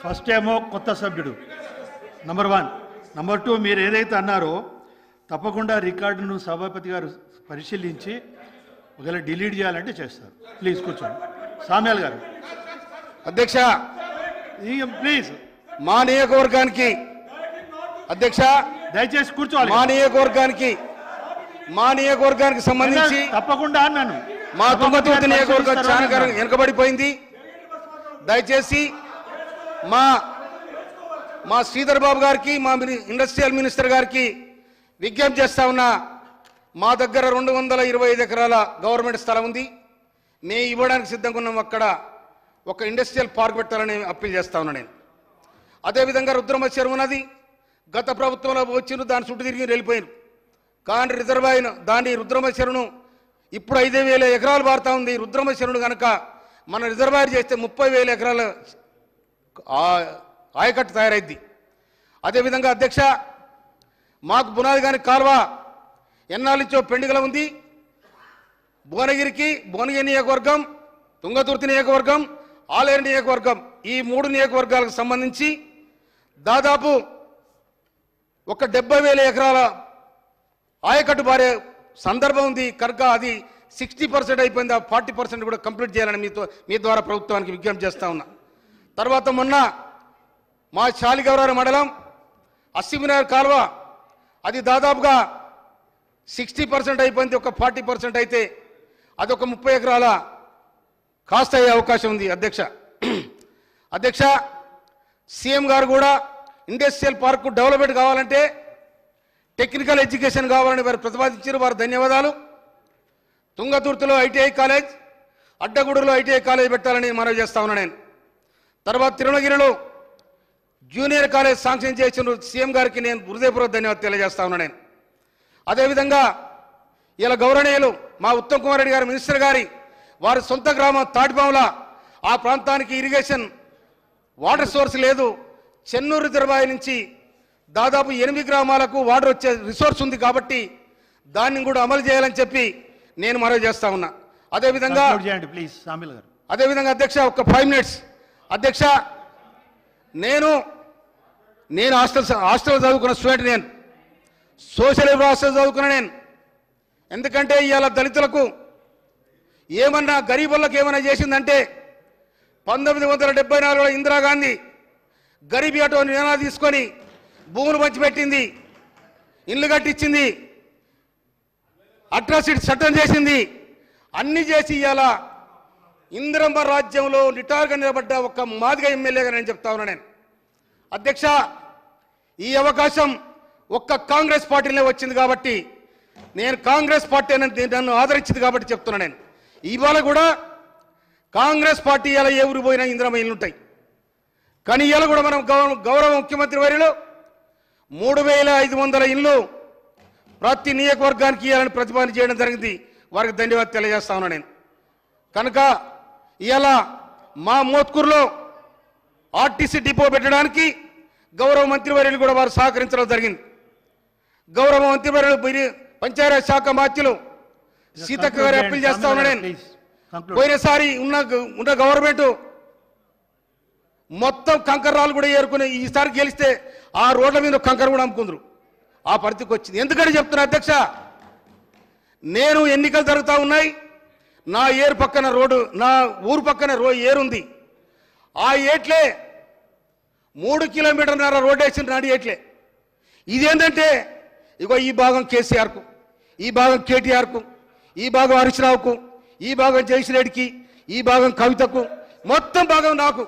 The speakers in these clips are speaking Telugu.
ఫస్ట్ ఏమో కొత్త సభ్యుడు నంబర్ 1. నంబర్ 2 మీరు ఏదైతే అన్నారో తప్పకుండా రికార్డును సభాపతి గారు పరిశీలించి ఒకవేళ డిలీట్ చేయాలంటే చేస్తారు. ప్లీజ్ కూర్చోండి. సామ్యాల్ గారు. అధ్యక్ష ప్లీజ్ మా నియోజకవర్గానికి అధ్యక్ష దయచేసి కూర్చోవాలి. మా నియోజకవర్గానికి సంబంధించి తప్పకుండా అన్నాను. మా తుంగతుర్తి నియోజకవర్గం చాలా వెనుకబడిపోయింది. దయచేసి మా శ్రీధర్ బాబు గారికి మా ఇండస్ట్రియల్ మినిస్టర్ గారికి విజ్ఞప్తి చేస్తా ఉన్నా. మా దగ్గర 225 ఎకరాల గవర్నమెంట్ స్థలం ఉంది. మేము ఇవ్వడానికి సిద్ధంగా ఉన్నాం. అక్కడ ఒక ఇండస్ట్రియల్ పార్క్ పెట్టాలని అప్పీల్ చేస్తా ఉన్నా నేను. అదేవిధంగా రుద్రమ చెరువు ఉన్నది. గత ప్రభుత్వంలో వచ్చిన దాని చుట్టూ తిరిగి వెళ్ళిపోయారు. కానీ రిజర్వాయర్ దాని రుద్రమ చెరువును ఇప్పుడు 5,000 ఎకరాలు పారుతా ఉంది. రుద్రమ చెరువును కనుక మన రిజర్వాయర్ చేస్తే 30,000 ఎకరాల ఆయకట్టు తయారైద్ది. అదేవిధంగా అధ్యక్ష మాకు బునాది కాని కాలువ ఎన్నాళ్ళ నుంచో పెండింగ్లో ఉంది. భువనగిరి నియోజకవర్గం, తుంగతుర్తి నియోజకవర్గం, ఆలేరు నియోజకవర్గం, ఈ 3 నియోజకవర్గాలకు సంబంధించి దాదాపు ఒక 70,000 ఎకరాల ఆయకట్టు బారే సందర్భం ఉంది. కనుక అది 60% అయిపోయింది. ఆ 40% కూడా కంప్లీట్ చేయాలని మీ ద్వారా ప్రభుత్వానికి విజ్ఞప్తి చేస్తా ఉన్నా. తర్వాత మొన్న మా శాలిగౌరారం మండలం అస్సిమినార్ కాలువ అది దాదాపుగా 60% అయిపోయింది. ఒక 40% అయితే అదొక 30 ఎకరాల కాస్ట్ అయ్యే అవకాశం ఉంది. అధ్యక్ష సీఎం గారు కూడా ఇండస్ట్రియల్ పార్కు డెవలప్మెంట్ కావాలంటే టెక్నికల్ ఎడ్యుకేషన్ కావాలని వారు ప్రతిపాదించారు. వారు ధన్యవాదాలు. తుంగతుర్తిలో ఐటీఐ కాలేజ్, అడ్డగూడలో ఐటీఐ కాలేజ్ పెట్టాలని మనవి చేస్తా ఉన్నా నేను. తర్వాత తిరుమలగిరిలో జూనియర్ కాలేజ్ శాంక్షన్ చేసిన సీఎం గారికి నేను హృదయపూర్వక ధన్యవాదాలు తెలియజేస్తా ఉన్నా నేను. అదేవిధంగా ఇలా గౌరవనీయులు మా ఉత్తమ్ కుమార్ రెడ్డి గారు మినిస్టర్ గారి వారి సొంత గ్రామం తాటిపాముల ఆ ప్రాంతానికి ఇరిగేషన్ వాటర్ సోర్స్ లేదు. చెన్నూరు రిజర్వాయర్ నుంచి దాదాపు 8 గ్రామాలకు వాటర్ వచ్చే రిసోర్స్ ఉంది. కాబట్టి దాన్ని కూడా అమలు చేయాలని చెప్పి నేను మనవి చేస్తా ఉన్నా. అదేవిధంగా అధ్యక్ష ఒక 5 minutes అధ్యక్ష నేను హాస్టల్ చదువుకున్న స్టూడెంట్. నేను సోషల్ హాస్టల్ చదువుకున్న నేను. ఎందుకంటే ఇవాళ దళితులకు ఏమన్నా గరీబులకు ఏమన్నా చేసిందంటే 1974లో ఇందిరాగాంధీ గరీబీ ఆటో నినాదం తీసుకొని భూములు పంచిపెట్టింది, ఇల్లు కట్టించింది, అట్రాసిటీ చట్టం చేసింది. అన్ని చేసి ఇవాళ ఇందిరమ్మ రాజ్యంలో నిటారుగా నిలబడ్డ ఒక మాదిగ ఎమ్మెల్యేగా నేను చెప్తా ఉన్నా నేను. అధ్యక్ష ఈ అవకాశం ఒక్క కాంగ్రెస్ పార్టీలో వచ్చింది కాబట్టి నేను కాంగ్రెస్ పార్టీ నన్ను ఆదరించింది కాబట్టి చెప్తున్నా నేను. ఇవాళ కూడా కాంగ్రెస్ పార్టీ ఇలా ఏ ఊరు పోయినా ఇందిరమ్మ ఇల్లు ఉంటాయి. కానీ ఇవాళ కూడా మనం గౌరవ ముఖ్యమంత్రి వర్యులు 3,500 ఇళ్ళు ప్రతి నియోజకవర్గానికి ఇవ్వాలని ప్రతిపాదన చేయడం జరిగింది. వారికి ధన్యవాదాలు తెలియజేస్తా ఉన్నా నేను. కనుక ఇవాళ మా మోత్కూరులో ఆర్టీసీ డిపో పెట్టడానికి గౌరవ మంత్రివర్యులు కూడా వారు సహకరించడం జరిగింది. గౌరవ మంత్రివర్యులు పంచాయతీ శాఖ మంత్రులు సీతక్క గారు అప్పీల్ చేస్తా ఉన్నా నేను. పోయినసారి ఉన్న గవర్నమెంట్ మొత్తం కంకర్రాలు కూడా ఏరుకుని ఈసారి గెలిస్తే ఆ రోడ్ల మీద కంకర కూడా అమ్ముకుందరు. ఆ పరిస్థితికి వచ్చింది. ఎందుకంటే చెప్తున్నా అధ్యక్ష, నేను ఎన్నికలు జరుగుతూ ఉన్నాయి. నా ఏరు పక్కన రోడ్డు, నా ఊరు పక్కన ఏరుంది. ఆ ఏట్లే 3 కిలోమీటర్ల రోడ్డు వేసిన నాడు ఏట్లే. ఇదేంటంటే ఇగో ఈ భాగం కేసీఆర్కు, ఈ భాగం కేటీఆర్కు, ఈ భాగం హరీష్ రావుకు, ఈ భాగం జయశ్రెడ్డికి, ఈ భాగం కవితకు, మొత్తం భాగం నాకు.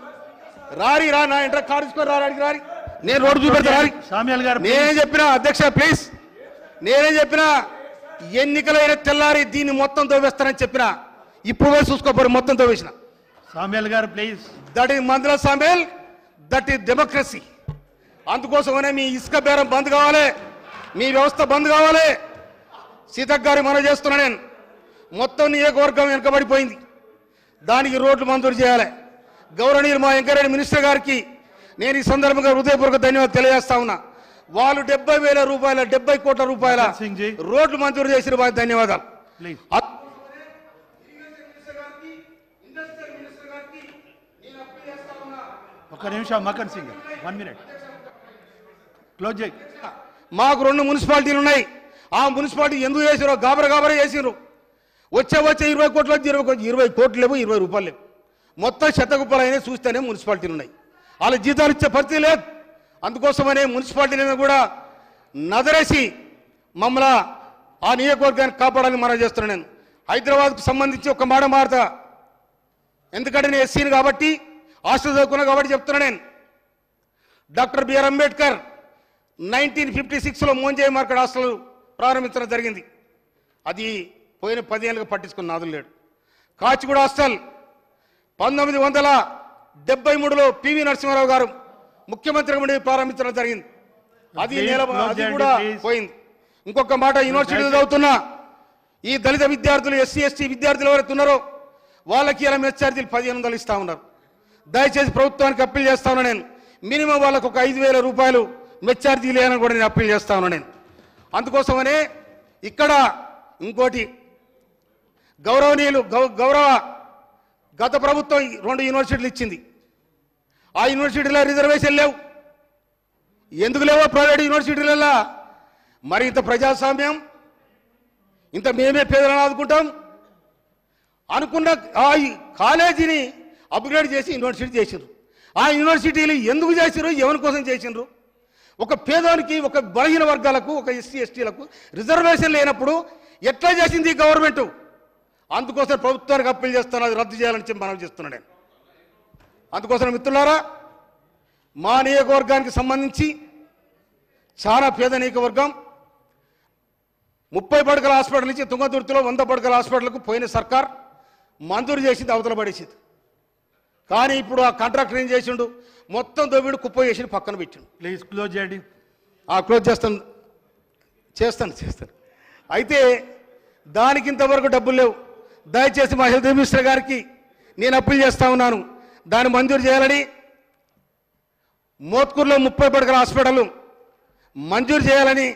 రారి రా నా ఇంటర్ కాడుచుకొని రాడికి రారి, నేను రోడ్డు చూపెడతా రారి. నేనే చెప్పినా అధ్యక్ష ప్లీజ్, నేనే చెప్పినా ఎన్నికలైన తెల్లారి దీన్ని మొత్తం తవ్వేస్తానని చెప్పినా. ఇప్పుడు పోయి చూసుకోపోరు, మొత్తం తవ్వేసిన. సామ్యాల్ గారు ప్లీజ్. దట్ ఈస్ మందుల సామ్యాల్, దట్ ఈస్ డెమోక్రసీ. అందుకోసమనే మీ ఇసుక బేరం బంద్ కావాలి, మీ వ్యవస్థ బంద్ కావాలి. సీతక్ గారి మనం చేస్తున్నా నేను. మొత్తం నియోజకవర్గం వెనుకబడిపోయింది, దానికి రోడ్లు మంజూరు చేయాలి. గౌరవనీయులు మా వెంకరెడ్డి మినిస్టర్ గారికి నేను ఈ సందర్భంగా హృదయపూర్వక ధన్యవాదాలు తెలియజేస్తా ఉన్నా. వాళ్ళు 70,000 రూపాయల 70 కోట్ల రూపాయల రోడ్లు మంజూరు చేసిన వారికి ధన్యవాదాలు. ఒక నిమిషం మకన్ సింగ్ 1 minute క్లోజ్ చేయి. మాకు 2 మున్సిపాలిటీలు ఉన్నాయి. ఆ మున్సిపాలిటీ ఎందుకు చేసిరో గాబరా చేసిరు. వచ్చే 20 కోట్లు 20 కోట్లు లేవు, 20 రూపాయలు లేవు. మొత్తం శతగుప్పలు అయినా చూస్తేనే మున్సిపాలిటీలు ఉన్నాయి. వాళ్ళ జీతాలు ఇచ్చే పరిస్థితి లేదు. అందుకోసమనే మున్సిపాలిటీలను కూడా నదరేసి మమ్మల్ని ఆ నియోజకవర్గాన్ని కాపాడాలని మనం చేస్తున్నాను. నేను హైదరాబాద్కు సంబంధించి ఒక మాట మారతా, ఎందుకంటే నేను ఎస్సీని కాబట్టి హాస్టల్ చదువుకున్నా కాబట్టి చెప్తున్నా. నేను డాక్టర్ బిఆర్ అంబేద్కర్ 1956లో మోంజే మార్కెట్ హాస్టల్ ప్రారంభించడం జరిగింది. అది పోయిన 10 ఏళ్ళుగా పట్టించుకున్న నాదులు లేడు. కాచిగూడ హాస్టల్ 1973లో పివి నరసింహారావు గారు ముఖ్యమంత్రి ఉండి ప్రారంభించడం జరిగింది. అది కూడా పోయింది. ఇంకొక మాట, యూనివర్సిటీలో చదువుతున్న ఈ దళిత విద్యార్థులు, ఎస్సీ ఎస్టీ విద్యార్థులు ఎవరైతే ఉన్నారో వాళ్ళకి ఇలా మెస్ ఛార్జీలు 1500 ఇస్తా ఉన్నారు. దయచేసి ప్రభుత్వానికి అప్పీల్ చేస్తా ఉన్నా నేను, మినిమం వాళ్ళకు ఒక 5000 రూపాయలు మెస్ ఛార్జీలు వేయాలని కూడా నేను అప్పీల్ చేస్తా ఉన్నా నేను. అందుకోసమనే ఇక్కడ ఇంకోటి, గౌరవ గత ప్రభుత్వం 2 యూనివర్సిటీలు ఇచ్చింది. ఆ యూనివర్సిటీలో రిజర్వేషన్ లేవు. ఎందుకు లేవో ప్రైవేట్ యూనివర్సిటీలలో? మరి ఇంత ప్రజాస్వామ్యం, ఇంత మేమే పేదలను ఆదుకుంటాం అనుకున్న ఆ కాలేజీని అప్గ్రేడ్ చేసి యూనివర్సిటీ చేసిండ్రు. ఆ యూనివర్సిటీలు ఎందుకు చేసిర్రు, ఎవరి కోసం చేసిండ్రు? ఒక పేదవానికి, ఒక బలహీన వర్గాలకు, ఒక ఎస్సీ ఎస్టీలకు రిజర్వేషన్ లేనప్పుడు ఎట్లా చేసింది ఈ గవర్నమెంట్? అందుకోసం ప్రభుత్వానికి అప్పీల్ చేస్తాను, అది రద్దు చేయాలని చెప్పి మనం చేస్తున్నాను నేను. అందుకోసం మిత్రులారా, మా నియోజకవర్గానికి సంబంధించి చాలా పేద నియోజకవర్గం. 30 పడకల హాస్పిటల్ నుంచి తుంగతుర్తిలో 100 పడకల హాస్పిటల్కు పోయిన సర్కార్ మంజూరు చేసింది, అవతల పడేసింది. కానీ ఇప్పుడు ఆ కాంట్రాక్టర్ ఏం చేసిండు, మొత్తం దోబిడు కుప్ప చేసి పక్కన పెట్టిండు. ప్లీజ్ క్లోజ్ చేయండి. క్లోజ్ చేస్తాను. అయితే దానికి ఇంతవరకు డబ్బులు లేవు. దయచేసి మా హెల్త్ మినిస్టర్ గారికి నేను అప్పీల్ చేస్తా ఉన్నాను, దాన్ని మంజూరు చేయాలని. మోత్కూరులో 30 పడకల హాస్పిటల్ మంజూరు చేయాలని.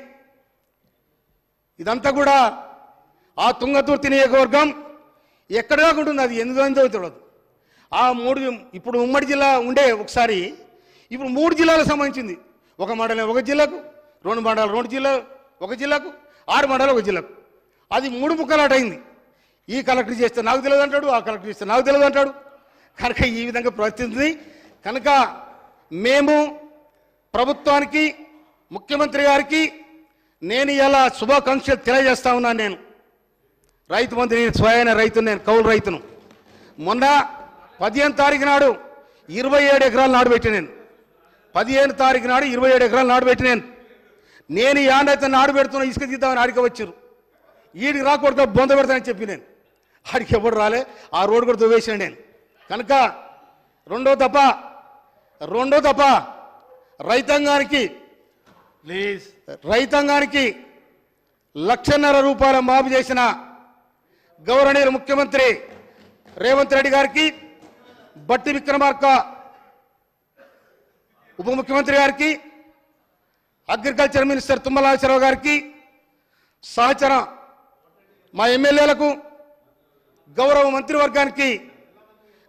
ఇదంతా కూడా ఆ తుంగతుర్తి నియోజకవర్గం ఎక్కడ దాకా ఉంటుంది, అది ఎందుకు తెలియదు. ఆ 3 ఇప్పుడు ఉమ్మడి జిల్లా ఉండే ఒకసారి, ఇప్పుడు 3 జిల్లాలకు సంబంధించింది. ఒక మండలం ఒక జిల్లాకు, 2 మండలాలు 2 జిల్లాలు ఒక జిల్లాకు, 6 మండలాలు ఒక జిల్లాకు. అది 3 ముక్కలాట అయింది. ఈ కలెక్టర్ చేస్తే నాకు తెలియదు అంటాడు, ఆ కలెక్టర్ చేస్తే నాకు తెలియదు అంటాడు. కనుక ఈ విధంగా ప్రవర్తిస్తుంది. కనుక మేము ప్రభుత్వానికి, ముఖ్యమంత్రి గారికి నేను ఇలా శుభాకాంక్షలు తెలియజేస్తా ఉన్నాను. నేను రైతు మంత్రి, నేను స్వయాన రైతును, నేను కౌలు రైతును. మొన్న 15వ తారీఖు నాడు 27 ఎకరాలు నాడుపెట్టి నేను 15వ తారీఖు నాడు 27 ఎకరాలు నాడుపెట్టి నేను యాడైతే నాడు పెడుతున్నా ఇసుక తీద్దామని ఆడికి వచ్చారు. ఈడికి రాకూడదు, బొంద పెడతానని చెప్పి నేను ఆడికి ఎవరు రాలే, ఆ రోడ్డు కూడా దువ్వేసాను నేను. కనుక రెండో దఫా రైతాంగానికి ప్లీజ్, రైతాంగానికి 1,50,000 రూపాయల మాఫీ చేసిన గౌరవనీయులు ముఖ్యమంత్రి రేవంత్ రెడ్డి గారికి, బట్టి విక్రమార్క ఉప ముఖ్యమంత్రి గారికి, అగ్రికల్చర్ మినిస్టర్ తుమ్మల నాగేశ్వరరావు గారికి, సహచర మా ఎమ్మెల్యేలకు, గౌరవ మంత్రివర్గానికి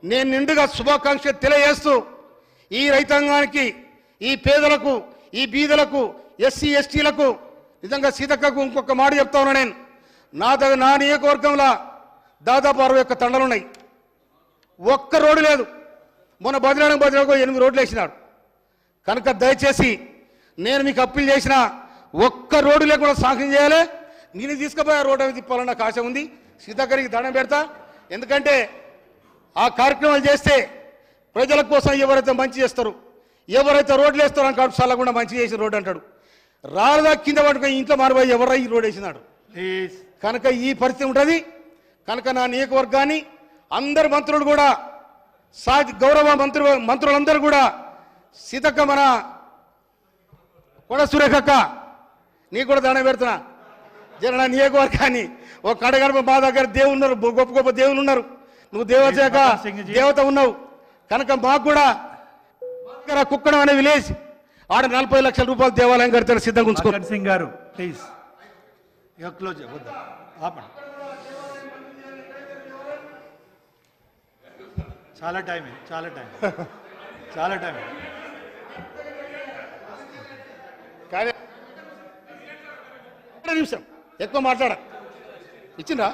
నేను నిండుగా శుభాకాంక్షలు తెలియజేస్తూ, ఈ రైతాంగానికి, ఈ పేదలకు, ఈ బీదలకు, ఎస్సీ ఎస్టీలకు నిజంగా సీతక్కకు ఇంకొక మాట చెప్తా ఉన్నా నేను. నా నియోజకవర్గంలో దాదాపు 61 తండలు ఉన్నాయి. ఒక్క రోడ్డు లేదు. మొన్న బదిలాకు 8 రోడ్లు వేసినాడు. కనుక దయచేసి నేను మీకు అప్పీల్ చేసిన ఒక్క రోడ్డు లేకుండా సాంక్షన్ చేయాలి. నేను తీసుకుపోయే రోడ్డు అవి తిప్పాలన్న ఆశ ఉంది. సీతక్కరికి దండం పెడతా. ఎందుకంటే ఆ కార్యక్రమాలు చేస్తే ప్రజల కోసం ఎవరైతే మంచి చేస్తారో, ఎవరైతే రోడ్లు వేస్తారో అంటాడు, చల్లకుండా మంచి చేసి రోడ్డు అంటాడు. రాళ్ళదా కింద పట్టుకొని ఇంట్లో మారిపోయి ఎవరై ఈ రోడ్డు వేసినాడు. కనుక ఈ పరిస్థితి ఉంటుంది. కనుక నా నియోజకవర్గాన్ని అందరు మంత్రులు కూడా, గౌరవ మంత్రులందరూ కూడా, సీతక్క, మన కొడ సురేఖక్క, నీకు కూడా దండం పెడుతున్నా. జన నియోజకవర్గాన్ని ఒక కడగడప మా దగ్గర దేవుళ్ళు ఉన్నారు, గొప్ప గొప్ప దేవుళ్ళు ఉన్నారు. నువ్వు దేవత ఉన్నావు. కనుక మాకు కూడా కుక్కడం అనే విలేజ్ ఆడ 40 లక్షల రూపాయలు దేవాలయం కడతాడు, సిద్ధంగా ఉంచుకో. సింగ్ గారు ప్లీజ్ క్లోజ్ ఆపండి. చాలా టైం. చాలా టైం. కానీ నిమిషం ఎక్కువ మాట్లాడ ఇచ్చిందా